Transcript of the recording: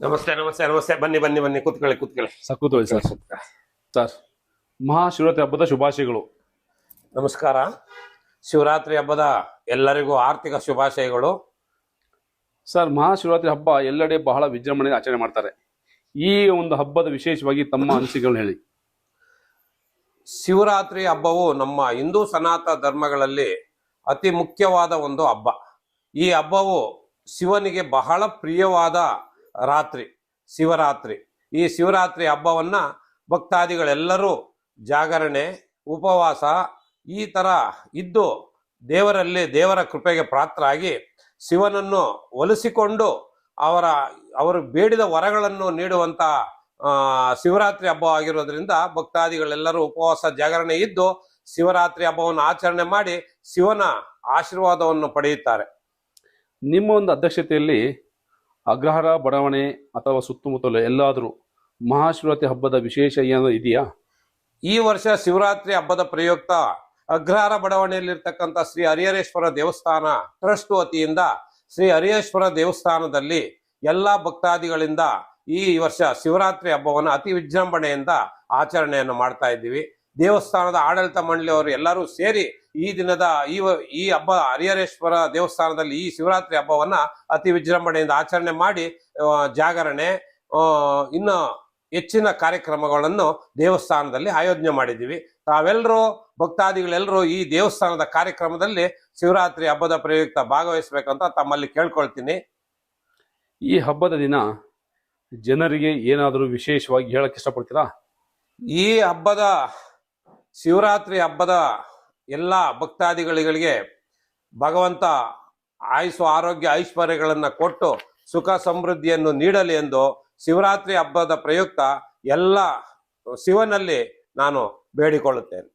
ನಮಸ್ತೆ ನಮಸ್ತೆ ನಮಸ್ತೆ. ಬನ್ನಿ ಬನ್ನಿ ಬನ್ನಿ, ಕೂತ್ಕೊಳ್ಳಿ ಕೂತ್ಕೊಳ್ಳಿ. ಕೂತ್ಕೊಳ್ಳಿ ಸರ್. ಸರ್, ಮಹಾಶಿವರಾತ್ರಿ ಹಬ್ಬದ ಶುಭಾಶಯಗಳು. ನಮಸ್ಕಾರ. ಶಿವರಾತ್ರಿ ಹಬ್ಬದ ಎಲ್ಲರಿಗೂ ಆರ್ಥಿಕ ಶುಭಾಶಯಗಳು. ಸರ್, ಮಹಾಶಿವರಾತ್ರಿ ಹಬ್ಬ ಎಲ್ಲೆಡೆ ಬಹಳ ವಿಜೃಂಭಣೆಯಿಂದ ಆಚರಣೆ ಮಾಡ್ತಾರೆ. ಈ ಒಂದು ಹಬ್ಬದ ವಿಶೇಷವಾಗಿ ತಮ್ಮ ಅನಿಸಿಕೆಗಳು ಹೇಳಿ. ಶಿವರಾತ್ರಿ ಹಬ್ಬವು ನಮ್ಮ ಹಿಂದೂ ಸನಾತನ ಧರ್ಮಗಳಲ್ಲಿ ಅತಿ ಮುಖ್ಯವಾದ ಒಂದು ಹಬ್ಬ. ಈ ಹಬ್ಬವು ಶಿವನಿಗೆ ಬಹಳ ಪ್ರಿಯವಾದ ರಾತ್ರಿ, ಶಿವರಾತ್ರಿ. ಈ ಶಿವರಾತ್ರಿ ಹಬ್ಬವನ್ನ ಭಕ್ತಾದಿಗಳೆಲ್ಲರೂ ಜಾಗರಣೆ, ಉಪವಾಸ ಈ ತರ ಇದ್ದು ದೇವರ ಕೃಪೆಗೆ ಪಾತ್ರರಾಗಿ ಶಿವನನ್ನು ಒಲಿಸಿಕೊಂಡು ಅವರು ಬೇಡಿದ ವರಗಳನ್ನು ನೀಡುವಂತ ಶಿವರಾತ್ರಿ ಹಬ್ಬ ಆಗಿರೋದ್ರಿಂದ ಭಕ್ತಾದಿಗಳೆಲ್ಲರೂ ಉಪವಾಸ ಜಾಗರಣೆ ಇದ್ದು ಶಿವರಾತ್ರಿ ಹಬ್ಬವನ್ನು ಆಚರಣೆ ಮಾಡಿ ಶಿವನ ಆಶೀರ್ವಾದವನ್ನು ಪಡೆಯುತ್ತಾರೆ. ನಿಮ್ಮ ಒಂದು ಅಧ್ಯಕ್ಷತೆಯಲ್ಲಿ ಅಗ್ರಹಾರ ಬಡಾವಣೆ ಅಥವಾ ಸುತ್ತಮುತ್ತಲು ಎಲ್ಲಾದರೂ ಮಹಾಶಿವರಾತ್ರಿ ಹಬ್ಬದ ವಿಶೇಷ ಏನಾದರೂ ಇದೆಯಾ? ಈ ವರ್ಷ ಶಿವರಾತ್ರಿ ಹಬ್ಬದ ಪ್ರಯುಕ್ತ ಅಗ್ರಹಾರ ಬಡಾವಣೆಯಲ್ಲಿರ್ತಕ್ಕಂಥ ಶ್ರೀ ಹರಿಹರೇಶ್ವರ ದೇವಸ್ಥಾನ ಟ್ರಸ್ಟ್ ವತಿಯಿಂದ ಶ್ರೀ ಹರಿಹರೇಶ್ವರ ದೇವಸ್ಥಾನದಲ್ಲಿ ಎಲ್ಲಾ ಭಕ್ತಾದಿಗಳಿಂದ ಈ ವರ್ಷ ಶಿವರಾತ್ರಿ ಹಬ್ಬವನ್ನು ಅತಿ ವಿಜೃಂಭಣೆಯಿಂದ ಆಚರಣೆಯನ್ನು ಮಾಡ್ತಾ ಇದ್ದೀವಿ. ದೇವಸ್ಥಾನದ ಆಡಳಿತ ಮಂಡಳಿಯವರು ಎಲ್ಲರೂ ಸೇರಿ ಈ ದಿನದ ಈ ಹಬ್ಬ ಹರಿಹರೇಶ್ವರ ದೇವಸ್ಥಾನದಲ್ಲಿ ಈ ಶಿವರಾತ್ರಿ ಹಬ್ಬವನ್ನ ಅತಿ ವಿಜೃಂಭಣೆಯಿಂದ ಆಚರಣೆ ಮಾಡಿ ಜಾಗರಣೆ ಇನ್ನು ಹೆಚ್ಚಿನ ಕಾರ್ಯಕ್ರಮಗಳನ್ನು ದೇವಸ್ಥಾನದಲ್ಲಿ ಆಯೋಜನೆ ಮಾಡಿದ್ದೀವಿ. ತಾವೆಲ್ಲರೂ ಭಕ್ತಾದಿಗಳೆಲ್ಲರೂ ಈ ದೇವಸ್ಥಾನದ ಕಾರ್ಯಕ್ರಮದಲ್ಲಿ ಶಿವರಾತ್ರಿ ಹಬ್ಬದ ಪ್ರಯುಕ್ತ ಭಾಗವಹಿಸಬೇಕಂತ ತಮ್ಮಲ್ಲಿ ಕೇಳ್ಕೊಳ್ತೀನಿ. ಈ ಹಬ್ಬದ ದಿನ ಜನರಿಗೆ ಏನಾದರೂ ವಿಶೇಷವಾಗಿ ಹೇಳಕ್ ಇಷ್ಟಪಡ್ತೀರಾ? ಈ ಹಬ್ಬದ ಶಿವರಾತ್ರಿ ಹಬ್ಬದ ಎಲ್ಲ ಭಕ್ತಾದಿಗಳಿಗೆ ಭಗವಂತ ಆಯುಸ್ಸು ಆರೋಗ್ಯ ಐಶ್ವರ್ಯಗಳನ್ನ ಕೊಟ್ಟು ಸುಖ ಸಮೃದ್ಧಿಯನ್ನು ನೀಡಲಿ ಎಂದು ಶಿವರಾತ್ರಿ ಹಬ್ಬದ ಪ್ರಯುಕ್ತ ಎಲ್ಲ ಶಿವನಲ್ಲಿ ನಾನು ಬೇಡಿಕೊಳ್ಳುತ್ತೇನೆ.